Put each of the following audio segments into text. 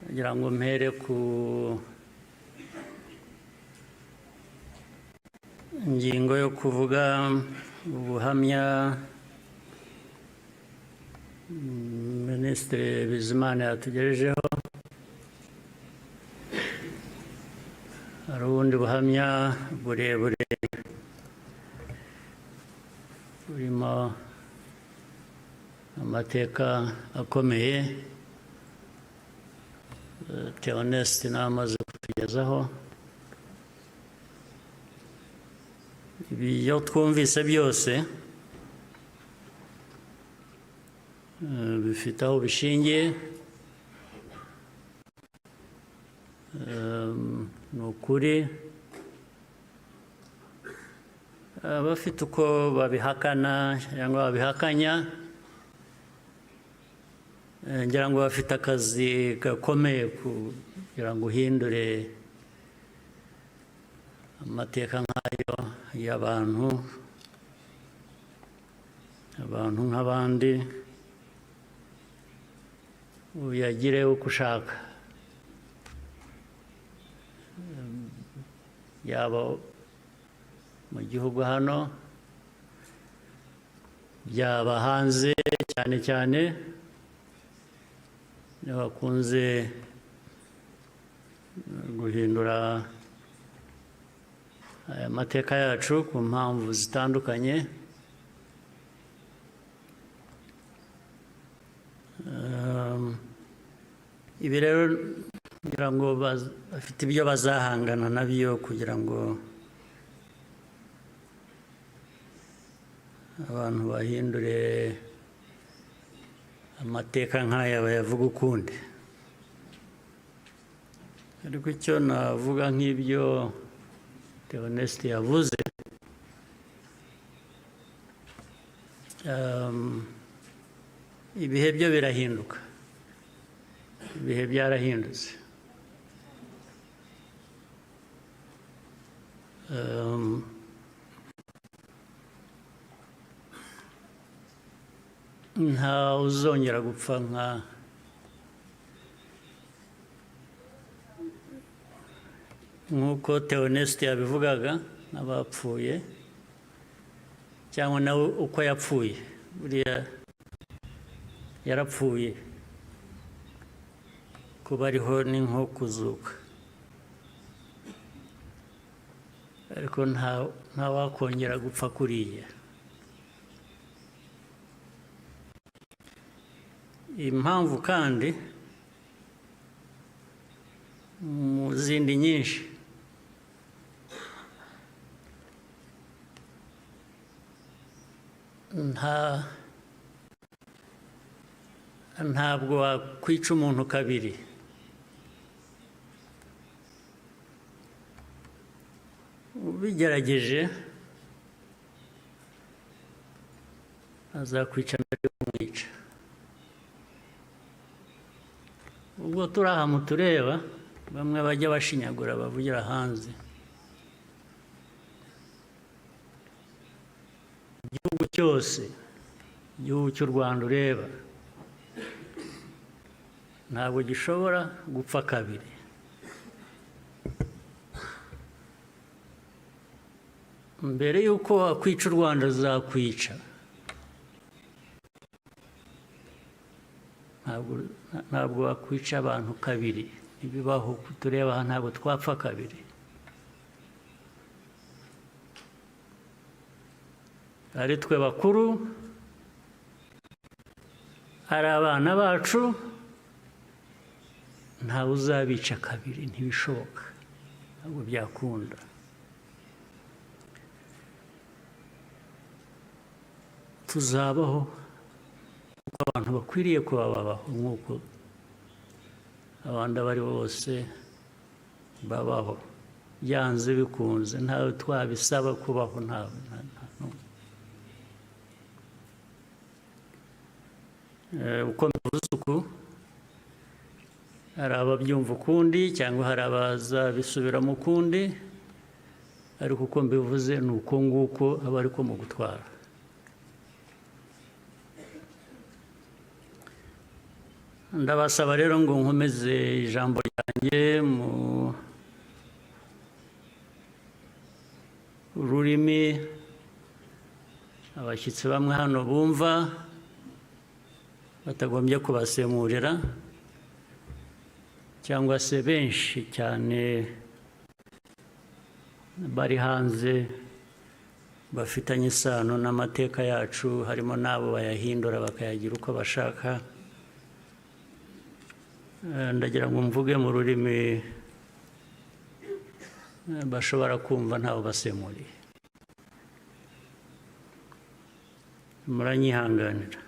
ngira ngo mpere ku ingingo yo kuvuga ubuhamya Minisitiri Bizimana yatugejejeho. Hari ubundi buhamya burebure burimo amateka akomeye Theoneste nawe amaze kutugezaho. Ibyo twumvise byose bifite aho bishingiye, ni ukuri. Abafite uko babihakana cyangwa babihakanya, ngira ngo bafite akazi gakomeye kugira ngo uhindure amateka nk'ayo y'abantu nk'abandi, uyagire uko ushaka, yaba mu gihugu hano byaba hanze, cyane cyane bakunze guhindura aya mateka yacu ku mpamvu zitandukanye. Ibi rero kugira ngo bafite ibyo bazahangana nabyo kugira ngo abantu bahindure amateka nk'aya bayavuga ukundi. Ariko icyo navuga nk'ibyo Theoneste yavuze, ibihe byo birahinduka, ibihe byarahindutse. Nta uzongera gupfa nk'uko Theoneste yabivugaga n'abapfuye, cyangwa nawe uko yapfuye. Buriya yarapfuye, kuba ariho ni nko kuzuka, ariko nta wakongera gupfa kuriya. Impamvu kandi mu zindi nyinshi ntabwo wakwica umuntu kabiri. Ubigerageje azakwica mbere yo kumwica. Ubwo turi aha mutureba, bamwe bajya bashinyagura bavugira hanze. Igihugu cyose, igihugu cy'u Rwanda ureba, ntabwo gishobora gupfa kabiri. Mbere y'uko wakwica u Rwanda uzakwica. Ntabwo wakwica abantu kabiri, ntibibaho. Tureba aha ntabwo twapfa kabiri. Ari twe bakuru, ari abana bacu, ntawe uzabica kabiri, ntibishoboka, ntabwo byakunda. Tuzabaho uko abantu bakwiriye kuba babaho, nk'uko abandi abo ari bo bose babaho, byanze bikunze. Ntawe twabisaba kubaho, ntawe. Uko mbivuze uku, hari ababyumva ukundi cyangwa hari abazabisubiramo ukundi, ariko uko mbivuze ni uko nguko aba ariko mu gutwara. ndabasaba rero ngo nkomeze ijambo ryanjye mu rurimi abashyitsi bamwe hano bumva batagombye kubasemurira cyangwa se benshi cyane bari hanze bafitanye isano n'amateka yacu, harimo n'abo bayahindura bakayagira uko bashaka. Ndagira ngo mvuge mu rurimi bashobora kumva ntawe basemuriye. Muranyihanganira.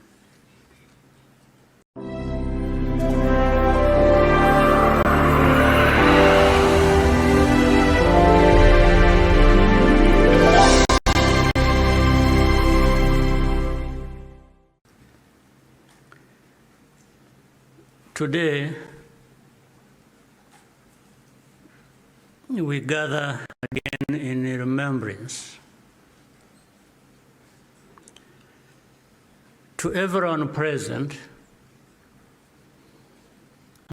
Today, we gather again in remembrance. To everyone present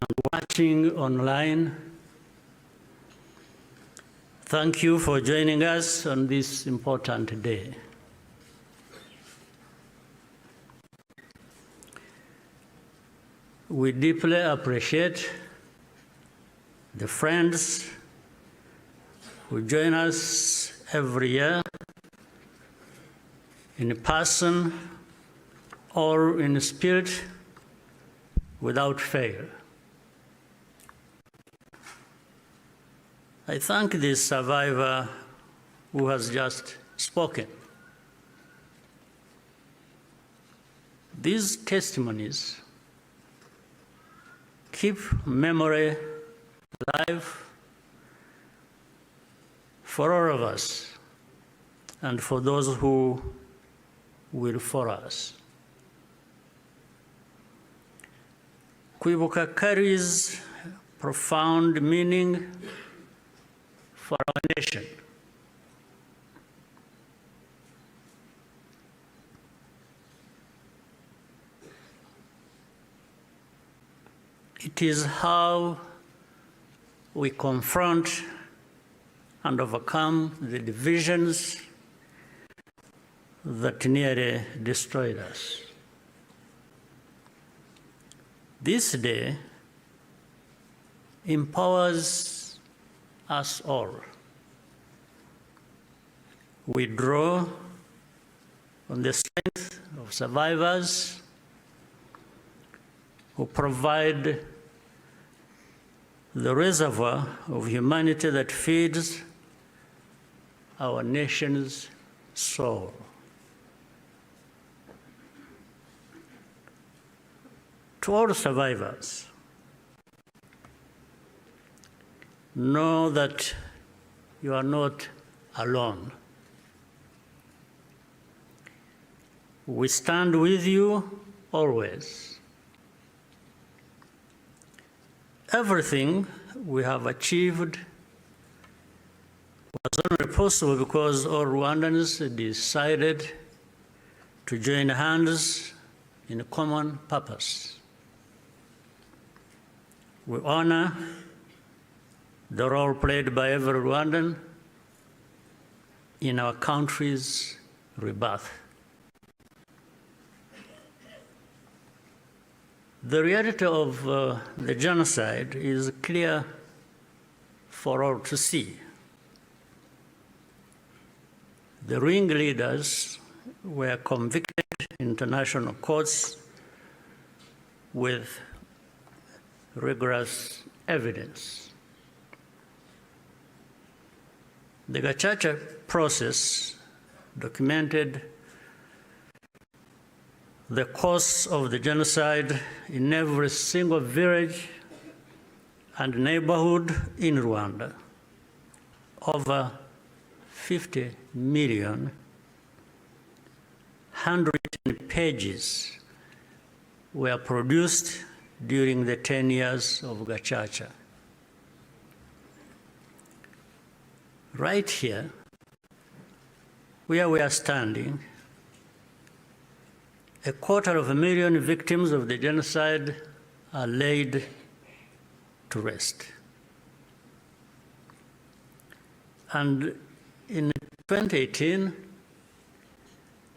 and watching online, thank you for joining us on this important day. We deeply appreciate the friends who join us every year in person or in spirit without fail. I thank the survivor who has just spoken. These testimonies keep memory alive for all of us and for those who will follow us. Kwibuka carries profound meaning for our nation. It is how we confront and overcome the divisions that nearly destroyed us. This day empowers us all. We draw on the strength of survivors who provide the reservoir of humanity that feeds our nation's soul. To all survivors, know that you are not alone. We stand with you always. Everything we have achieved was only possible because all Rwandans decided to join hands in a common purpose. We honor the role played by every Rwandan in our country's rebirth. The reality of the genocide is clear for all to see. The ringleaders were convicted in international courts with rigorous evidence. The Gacaca process documented the course of the genocide in every single village and neighborhood in Rwanda. Over 50 million handwritten pages were produced during the 10 years of Gacaca. Right here, where we are standing, 250,000 victims of the genocide are laid to rest. And in 2018,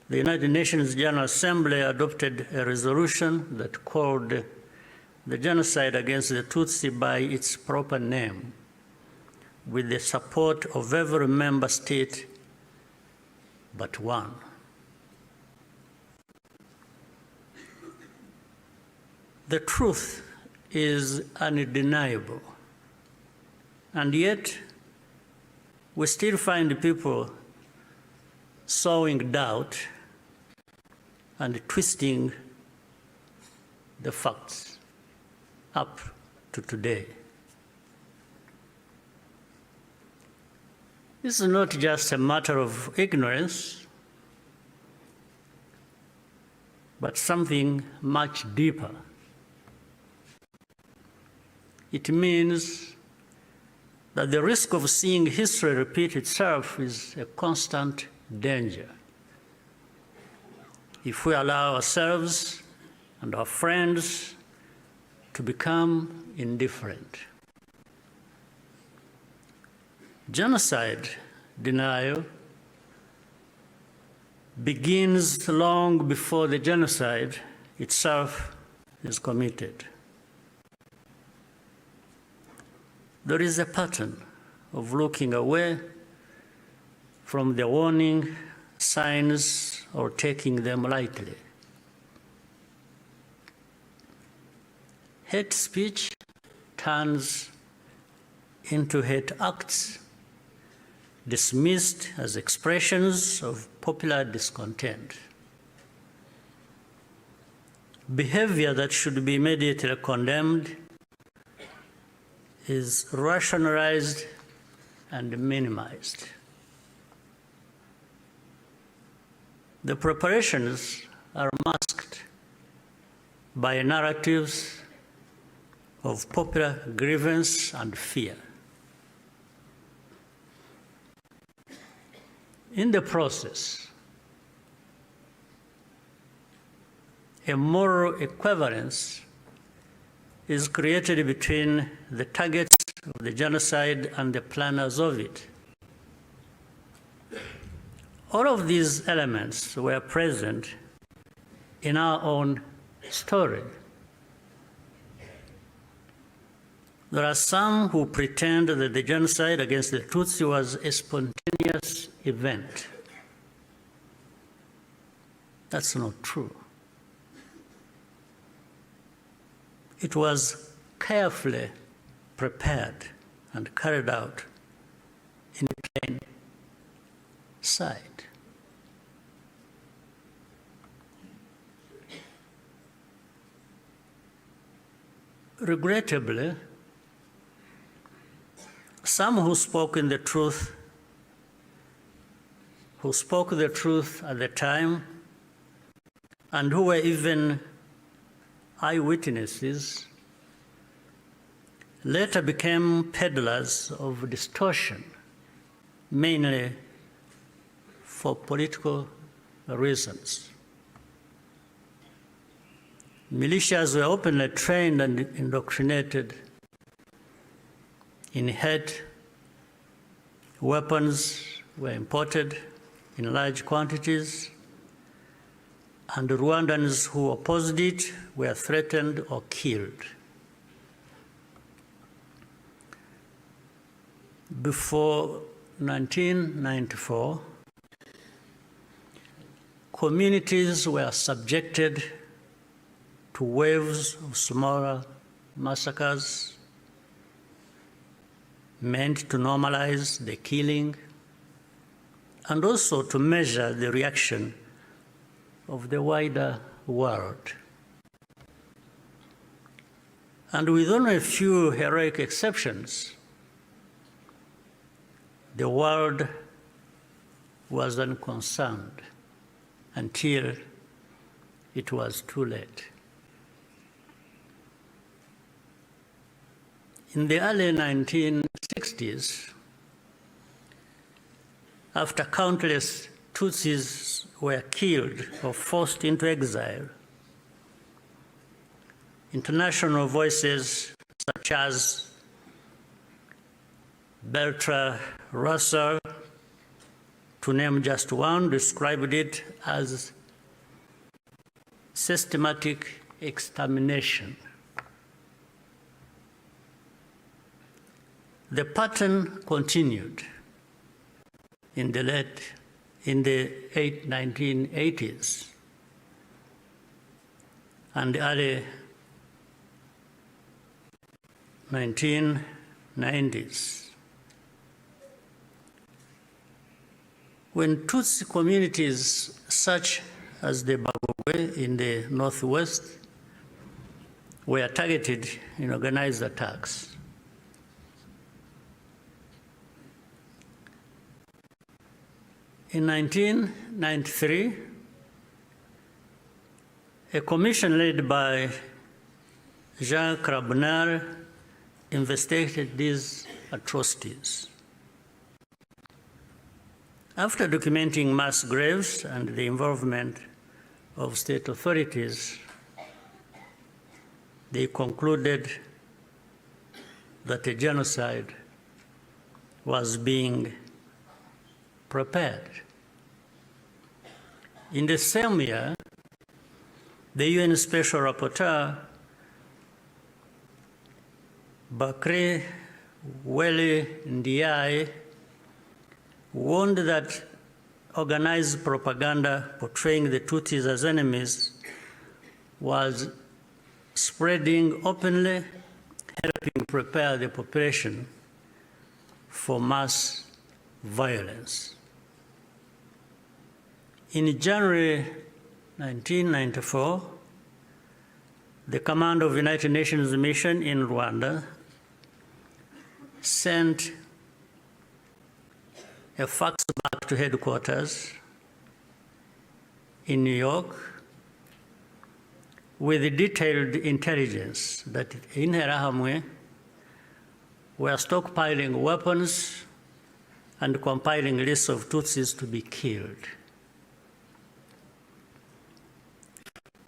the United Nations General Assembly adopted a resolution that called the genocide against the Tutsi by its proper name, with the support of every member state but one. The truth is undeniable, and yet we still find people sowing doubt and twisting the facts up to today. This is not just a matter of ignorance, but something much deeper. It means that the risk of seeing history repeat itself is a constant danger if we allow ourselves and our friends to become indifferent. Genocide denial begins long before the genocide itself is committed. There is a pattern of looking away from the warning signs or taking them lightly. Hate speech turns into hate acts, dismissed as expressions of popular discontent. Behavior that should be immediately condemned is rationalized and minimized. The preparations are masked by narratives of popular grievance and fear. In the process, a moral equivalence is created between the targets of the genocide and the planners of it. All of these elements were present in our own story. There are some who pretend that the genocide against the Tutsi was a spontaneous event. That's not true. It was carefully prepared and carried out in plain sight. Regrettably, some who spoke the truth at the time, and who were even eyewitnesses, later became peddlers of distortion, mainly for political reasons. Militias were openly trained and indoctrinated in hate. Weapons were imported in large quantities, and Rwandans who opposed it were threatened or killed. Before 1994, communities were subjected to waves of smaller massacres meant to normalize the killing and also to measure the reaction of the wider world. And with only a few heroic exceptions, the world was unconcerned until it was too late. In the early 1960s, after countless Tutsis were killed or forced into exile, international voices such as Bertrand Russell, to name just one, described it as systematic extermination. The pattern continued in the 1980s and early 1990s. When Tutsi communities such as the Bagogwe in the northwest were targeted in organized attacks, in 1993, a commission led by Jean Crabonnier investigated these atrocities. After documenting mass graves and the involvement of state authorities, they concluded that a genocide was being prepared. In the same year, the UN Special Rapporteur, Bakri Weli Ndiaye, warned that organized propaganda portraying the Tutsis as enemies was spreading openly, helping prepare the population for mass violence. In January 1994, the command of the United Nations mission in Rwanda sent a fax back to headquarters in New York with detailed intelligence that Interahamwe were stockpiling weapons and compiling lists of Tutsis to be killed.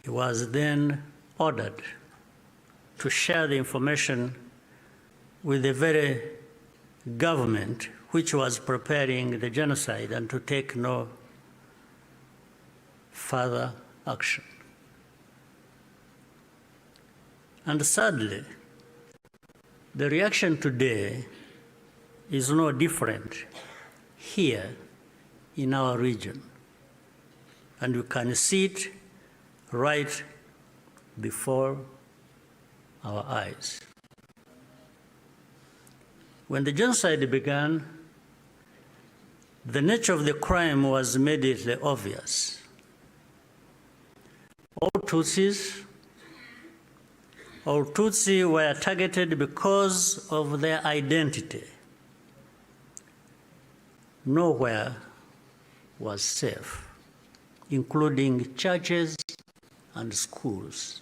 He was then ordered to share the information with the very government which was preparing the genocide and to take no further action. And sadly, the reaction today is no different here in our region. And you can see it right before our eyes. When the genocide began, the nature of the crime was immediately obvious. All Tutsi were targeted because of their identity. Nowhere was safe, including churches and schools.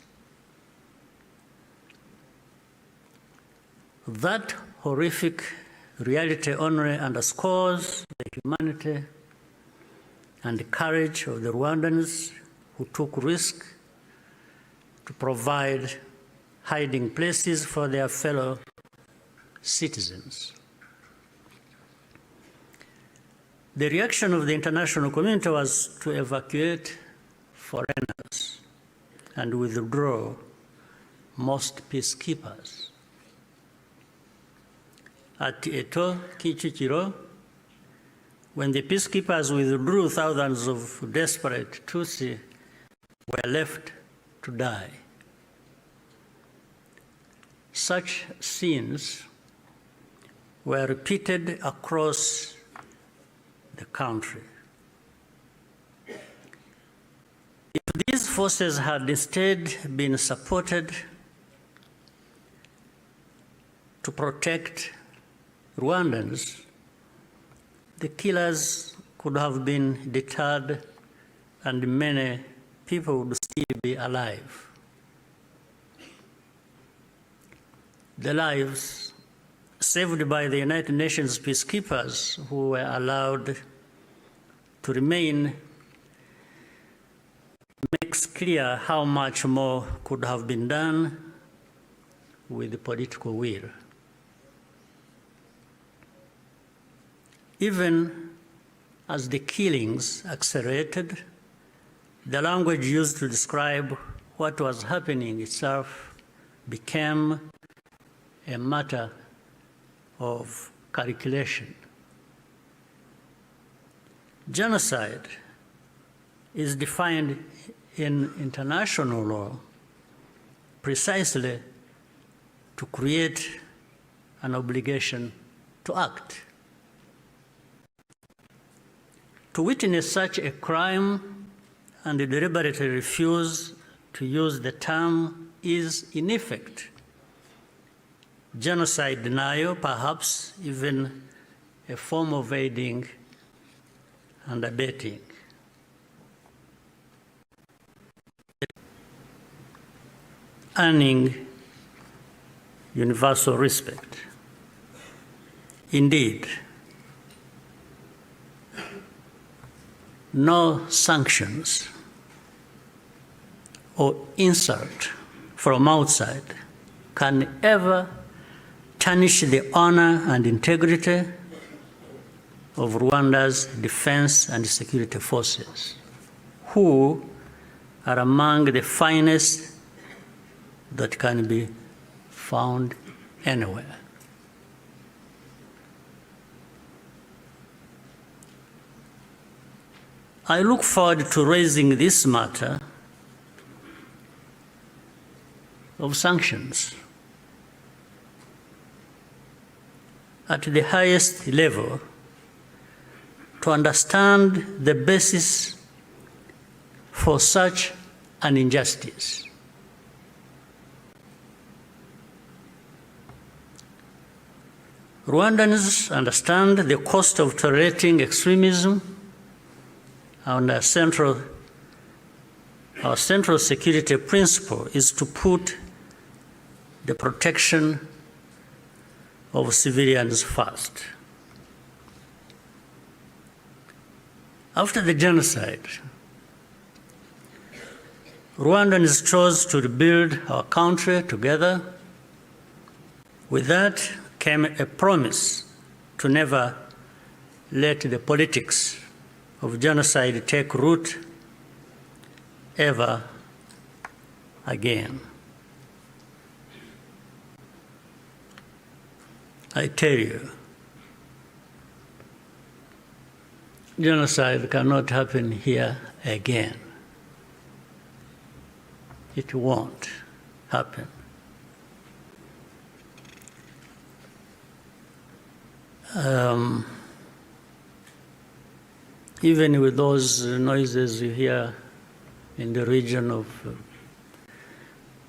That horrific reality only underscores the humanity and the courage of the Rwandans who took risk to provide hiding places for their fellow citizens. The reaction of the international community was to evacuate foreigners and withdraw most peacekeepers. At Eto, Kichikiro, when the peacekeepers withdrew, thousands of desperate Tutsi were left to die. Such scenes were repeated across the country. If these forces had instead been supported to protect Rwandans, the killers could have been deterred and many people would still be alive. The lives saved by the United Nations peacekeepers who were allowed to remain makes clear how much more could have been done with political will. Even as the killings accelerated, the language used to describe what was happening itself became a matter of calculation. Genocide is defined in international law precisely to create an obligation to act. To witness such a crime and deliberately refuse to use the term is, in effect, genocide denial, perhaps even a form of aiding and abetting. Earning universal respect. Indeed, no sanctions or insult from outside can ever tarnish the honor and integrity of Rwanda's defense and security forces, who are among the finest that can be found anywhere. I look forward to raising this matter of sanctions at the highest level to understand the basis for such an injustice. Rwandans understand the cost of tolerating extremism, and our central security principle is to put the protection of civilians first. After the genocide, Rwandans chose to rebuild our country together. With that came a promise to never let the politics of genocide take root ever again. I tell you, genocide cannot happen here again. It won't happen. Even with those noises you hear in the region of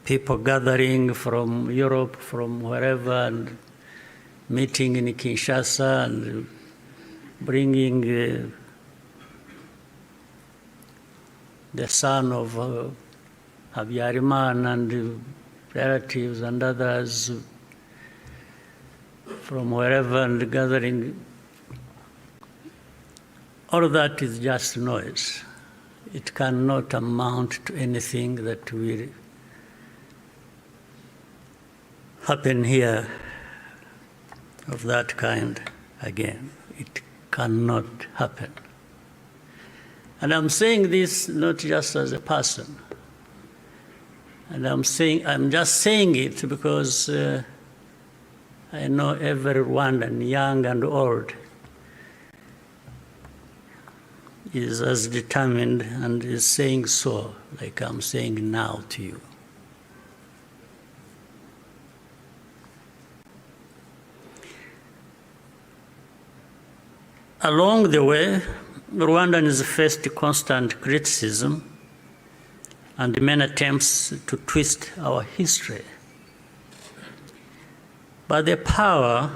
people gathering from Europe, from wherever, and meeting in Kinshasa and bringing the son of Habyarimana and relatives and others from wherever and gathering, all of that is just noise. It cannot amount to anything that will happen here of that kind again. It cannot happen. And I'm saying this not just as a person. And I'm just saying it because I know every Rwandan, young and old, is as determined and is saying so, like I'm saying now to you. Along the way, Rwandans faced constant criticism and many attempts to twist our history. But the power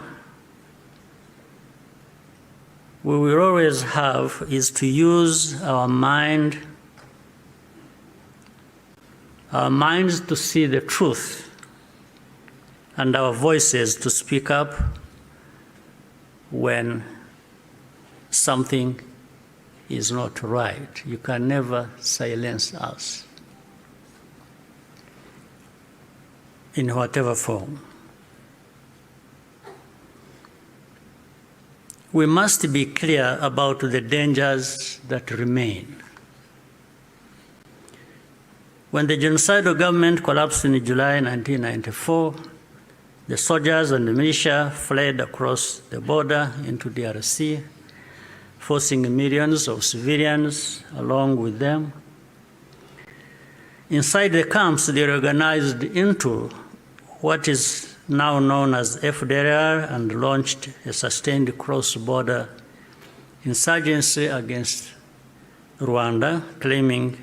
we will always have is to use our minds to see the truth, and our voices to speak up when something is not right. You can never silence us. in whatever form. We must be clear about the dangers that remain. When the genocidal government collapsed in July 1994, the soldiers and the militia fled across the border into DRC, forcing millions of civilians along with them. Inside the camps, they organized into what is now known as FDLR and launched a sustained cross-border insurgency against Rwanda, claiming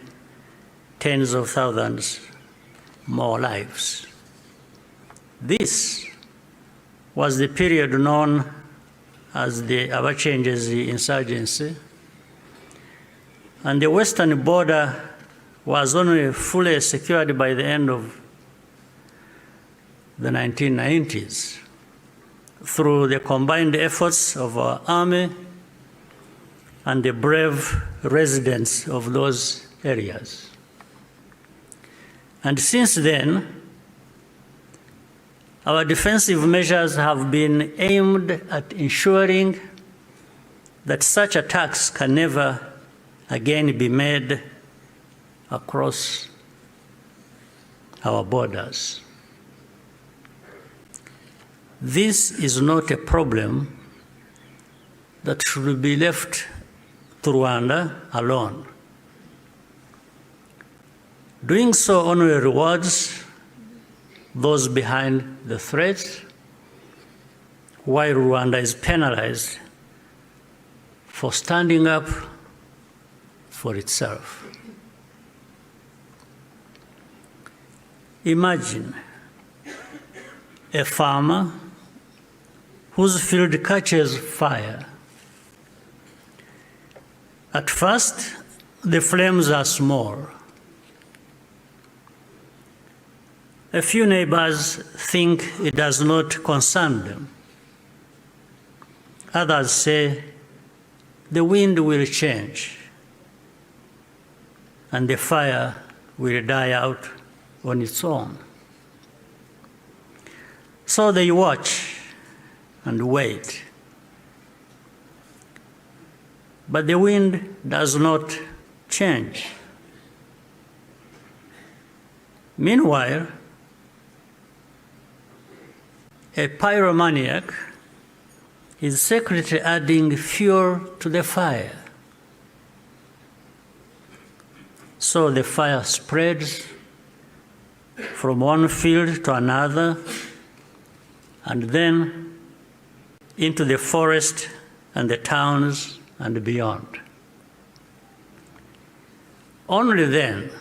tens of thousands more lives. This was the period known as the Abacengezi insurgency, and the western border was only fully secured by the end of the 1990s through the combined efforts of our army and the brave residents of those areas. And since then, our defensive measures have been aimed at ensuring that such attacks can never again be made across our borders. This is not a problem that should be left to Rwanda alone. Doing so only rewards those behind the threats, while Rwanda is penalized for standing up for itself. Imagine a farmer whose field catches fire. At first, the flames are small. A few neighbors think it does not concern them. Others say the wind will change and the fire will die out on its own. So they watch and wait. But the wind does not change. Meanwhile, a pyromaniac is secretly adding fuel to the fire. So the fire spreads from one field to another, and then into the forest and the towns and beyond. Only then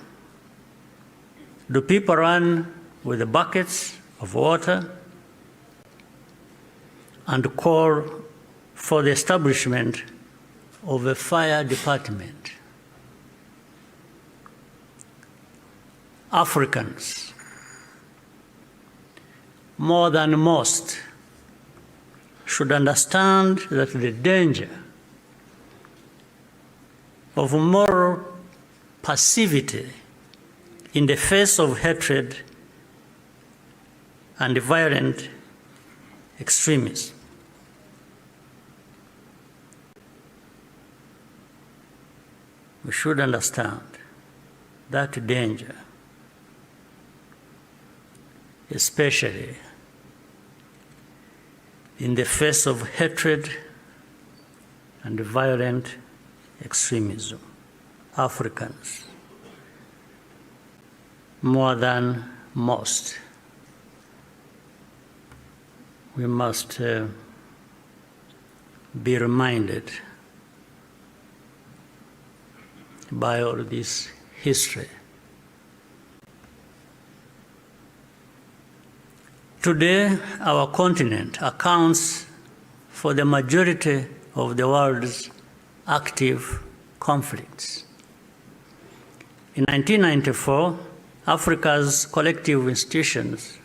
do people run with the buckets of water and call for the establishment of a fire department. Africans, more than most, should understand that the danger of moral passivity in the face of hatred and violent extremism. We should understand that danger, especially in the face of hatred and violent extremism. Africans, more than most, we must be reminded by all this history. Today, our continent accounts for the majority of the world's active conflicts. In 1994, Africa's collective institutions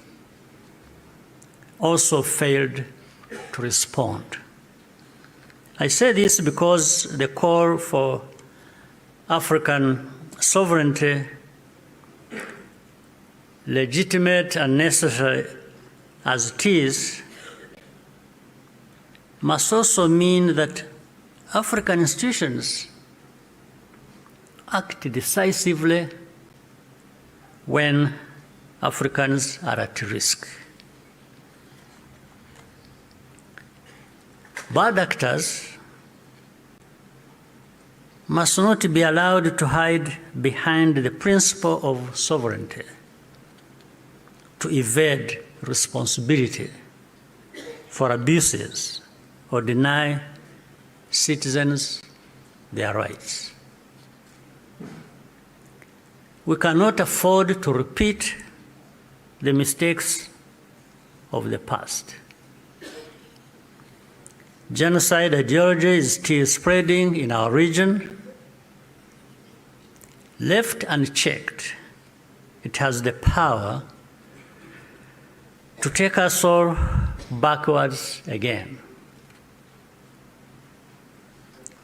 also failed to respond. I say this because the call for African sovereignty legitimate and necessary as it is, must also mean that African institutions act decisively when Africans are at risk. Bad actors must not be allowed to hide behind the principle of sovereignty, to evade responsibility for abuses or deny citizens their rights. We cannot afford to repeat the mistakes of the past. Genocide ideology is still spreading in our region. Left unchecked, it has the power to take us all backwards again.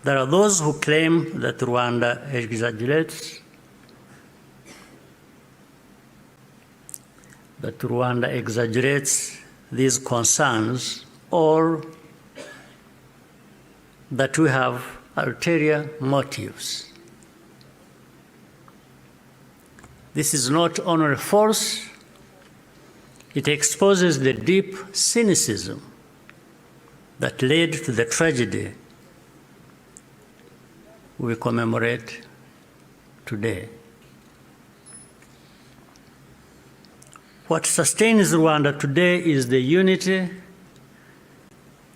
There are those who claim that Rwanda exaggerates, these concerns, or that we have ulterior motives. This is not only false, it exposes the deep cynicism that led to the tragedy we commemorate today. What sustains Rwanda today is the unity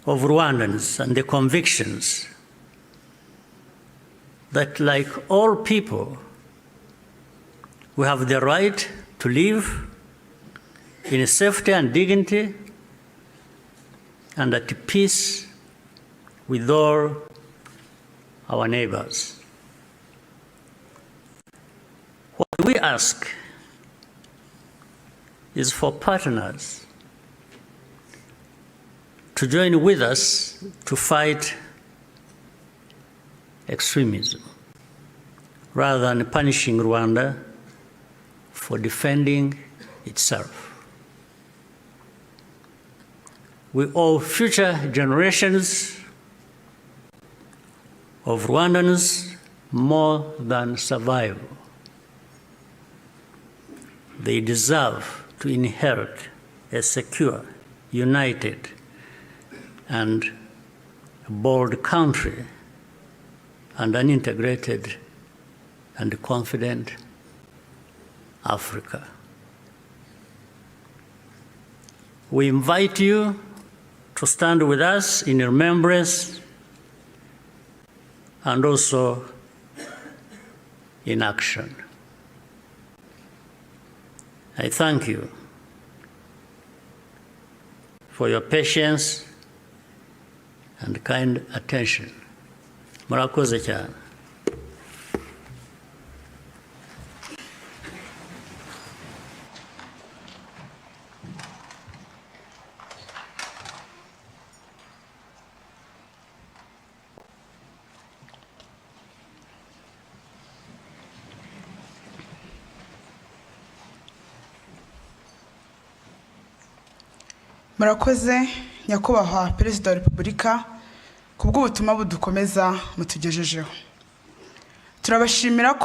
of Rwandans and the convictions that, like all people, we have the right to live in safety and dignity and at peace with all our neighbors. What we ask is for partners to join with us to fight extremism, rather than punishing Rwanda for defending itself. We owe future generations of Rwandans more than survival. They deserve to inherit a secure, united, and bold country and an integrated and confident Africa. We invite you to stand with us in remembrance and also in action. I thank you for your patience and kind attention. Murakoze cyane. Murakoze nyakubahwa Perezida wa Repubulika kubw'ubutumwa budukomeza mutugejejeho. Turabashimira ko